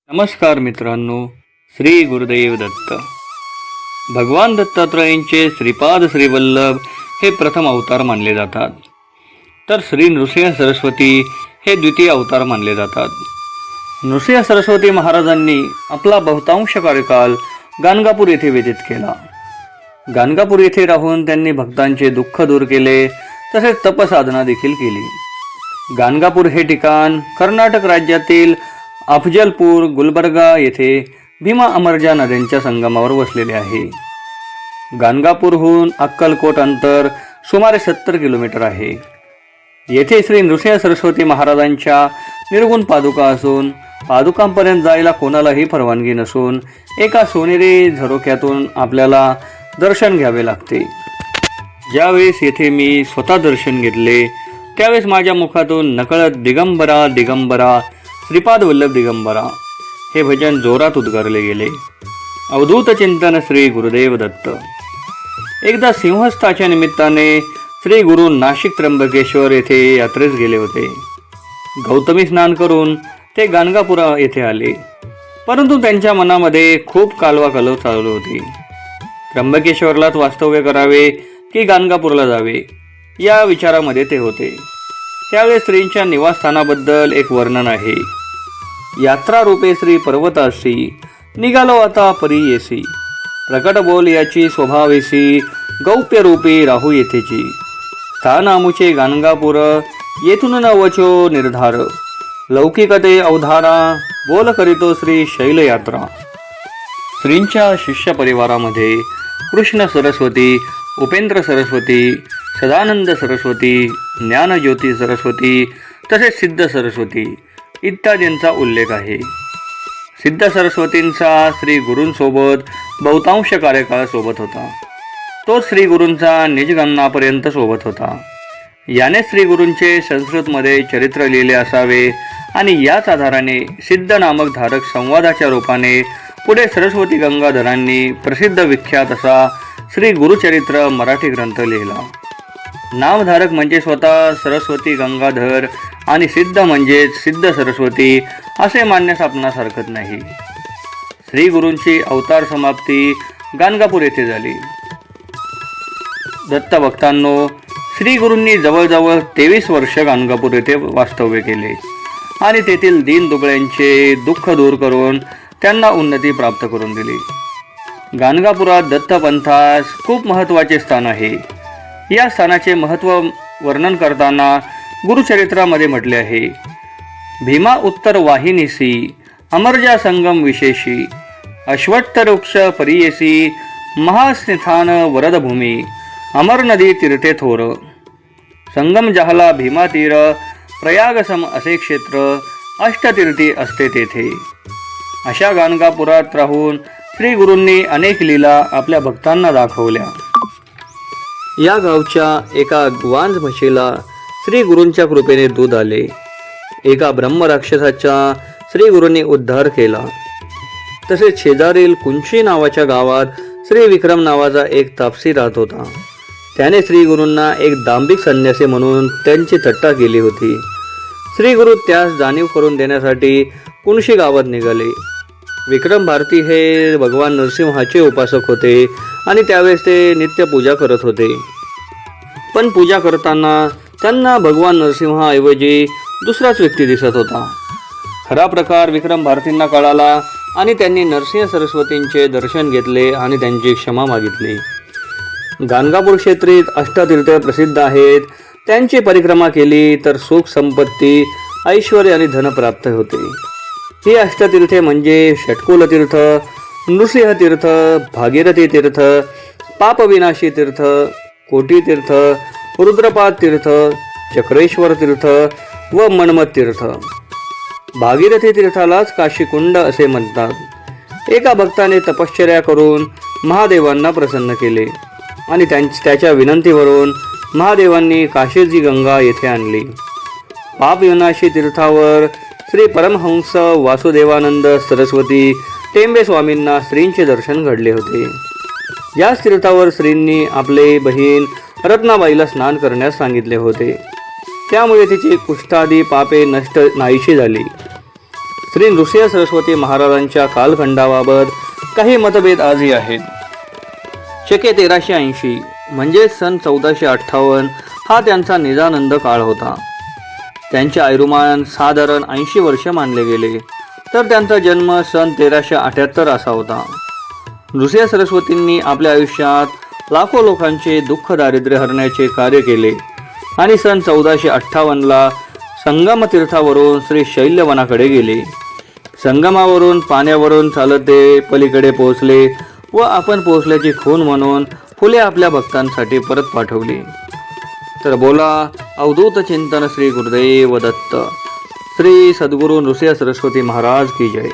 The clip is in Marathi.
नमस्कार मित्रांनो, श्री गुरुदेव दत्त. भगवान दत्तात्रयांचे श्रीपाद श्रीवल्लभ हे प्रथम अवतार मानले जातात, तर श्री नृसिंह सरस्वती हे द्वितीय अवतार मानले जातात. नृसिंह सरस्वती महाराजांनी आपला बहुतांश कार्यकाल गाणगापूर येथे व्यतीत केला. गाणगापूर येथे राहून त्यांनी भक्तांचे दुःख दूर केले, तसेच तपसाधना देखील केली. गाणगापूर हे ठिकाण कर्नाटक राज्यातील अफजलपूर गुलबर्गा येथे भीमा अमरजा नद्यांच्या संगमावर वसलेले आहे. गाणगापूरहून अक्कलकोट अंतर सुमारे 70 किलोमीटर आहे. येथे श्री नृसिंह सरस्वती महाराजांच्या निर्गुण पादुका असून पादुकांपर्यंत जायला कोणालाही परवानगी नसून एका सोनेरी झरोक्यातून आपल्याला दर्शन घ्यावे लागते. ज्यावेळेस येथे मी स्वतः दर्शन घेतले त्यावेळेस माझ्या मुखातून नकळत दिगंबरा दिगंबरा श्रीपाद वल्लभ दिगंबरा हे भजन जोरात उद्गारले गेले. अवधूत चिंतन श्री गुरुदेव दत्त. एकदा सिंहस्थाच्या निमित्ताने श्री गुरु नाशिक त्र्यंबकेश्वर येथे यात्रेस गेले होते. गौतमी स्नान करून ते गाणगापुरा येथे आले, परंतु त्यांच्या मनामध्ये खूप कालवाकालव चालू होती. त्र्यंबकेश्वरलाच वास्तव्य करावे की गाणगापूरला जावे या विचारामध्ये ते होते. त्यावेळेस श्रींच्या निवासस्थानाबद्दल एक वर्णन आहे. यात्रा रूपे श्री पर्वतासी निघालो आता परी येसी, प्रकट बोल याची स्वभावेसी, गौप्य रूपी राहू येथेची, स्थान आमुचे गाणगापूर येथून न वचो निर्धार, लौकिकते अवधारा बोल करीतो श्री शैलयात्रा. श्रींच्या शिष्य परिवारामध्ये कृष्ण सरस्वती, उपेंद्र सरस्वती, सदानंद सरस्वती, ज्ञानज्योती सरस्वती तसेच सिद्ध सरस्वती इत्यादींचा उल्लेख आहे. सिद्ध सरस्वतींचा श्री गुरूंसोबत बहुतांश कार्यकाळ सोबत होता. तो श्री गुरूंचा निजगमनापर्यंत सोबत होता. याने श्री गुरूंचे संस्कृतमध्ये चरित्र लिहिले असावे आणि याच आधाराने सिद्ध नामक धारक संवादाच्या रूपाने पुढे सरस्वती गंगाधरांनी प्रसिद्ध विख्यात असा श्री गुरुचरित्र मराठी ग्रंथ लिहिला. नामधारक म्हणजे स्वतः सरस्वती गंगाधर आणि सिद्ध म्हणजेच सिद्ध सरस्वती असे मानण्यास आपणास हरकत नाही. श्री गुरूंची अवतार समाप्ती गाणगापूर येथे झाली. दत्त भक्तांनो, श्री गुरूंनी जवळजवळ 23 वर्ष गाणगापूर येथे वास्तव्य केले आणि तेथील दीनदुबळ्यांचे दुःख दूर करून त्यांना उन्नती प्राप्त करून दिली. गाणगापुरात दत्तपंथास खूप महत्त्वाचे स्थान आहे. या स्थानाचे महत्त्व वर्णन करताना गुरुचरित्रामध्ये म्हटले आहे. भीमा उत्तर वाहिनीसी, अमरजा संगम विशेषी, अश्वत्थवृक्ष परियेसी, महास्निधान वरदभूमी, अमर नदी तीर्थे थोर, संगम जहाला भीमा तीर, प्रयागसम असे क्षेत्र, अष्टतीर्थी असते तेथे. अशा गाणगापुरात राहून श्री गुरूंनी अनेक लीला आपल्या भक्तांना दाखवल्या. या गावच्या एका वांज म्हशीला श्री गुरूंच्या कृपेने दूध आले. एका ब्रह्मराक्षसाचा श्री गुरूंनी उद्धार केला. तसेच शेजारील कुंची नावाच्या गावात श्री विक्रम नावाचा एक तापसी राहत होता. त्याने श्री गुरूंना एक दांभिक संन्यासी म्हणून त्यांची थट्टा केली होती. श्री गुरु त्यास जाणीव करून देण्यासाठी कुंशी गावात निघाले. विक्रम भारती हे भगवान नरसिंहाचे उपासक होते आणि त्यावेळेस ते नित्य पूजा करत होते. पण पूजा करताना त्यांना भगवान नरसिंहाऐवजी दुसराच व्यक्ती दिसत होता. खरा प्रकार विक्रम भारतींना कळाला आणि त्यांनी नरसिंह सरस्वतींचे दर्शन घेतले आणि त्यांची क्षमा मागितली. गाणगापूर क्षेत्रीत अष्टतीर्थ प्रसिद्ध आहेत. त्यांची परिक्रमा केली तर सुख संपत्ती, ऐश्वर्य आणि धन प्राप्त होते. ही अष्टतीर्थे म्हणजे षटकुलतीर्थ, नृसिंहतीर्थ, भागीरथी तीर्थ, पापविनाशी तीर्थ, कोटीतीर्थ, रुद्रपाद तीर्थ, चक्रेश्वर तीर्थ व मन्मथ तीर्थ. भागीरथी तीर्थालाच काशीकुंड असे म्हणतात. एका भक्ताने तपश्चर्या करून महादेवांना प्रसन्न केले आणि त्याच्या विनंतीवरून महादेवांनी काशीची गंगा येथे आणली. पापविनाशी तीर्थावर श्री परमहंस वासुदेवानंद सरस्वती टेंबे स्वामींना श्रींचे दर्शन घडले होते. याच तीर्थावर श्रींनी आपले बहीण रत्नाबाईला स्नान करण्यास सांगितले होते. त्यामुळे तिची कुष्ठादी पापे नष्ट नाहीशी झाली. श्री नृसिंह सरस्वती महाराजांच्या कालखंडाबाबत काही मतभेद आजही आहेत. शके 1380 म्हणजे सन 1458 हा त्यांचा निजानंद काळ होता. त्यांचे आयुर्मान साधारण 80 वर्ष मानले गेले, तर त्यांचा जन्म सन 1378 असा होता. नृसिंह सरस्वतींनी आपल्या आयुष्यात लाखो लोकांचे दुःख दारिद्र्य हरण्याचे कार्य केले आणि सन 1458ला संगम तीर्थावरून श्री शैल्यवनाकडे गेले. संगमावरून पाण्यावरून चालत ते पलीकडे पोहोचले व आपण पोहोचल्याची खूण म्हणून फुले आपल्या भक्तांसाठी परत पाठवली. तर बोला अवधूत चिंतन श्री गुरुदेव दत्त. श्री सद्गुरू नृसिंह सरस्वती महाराज की जय.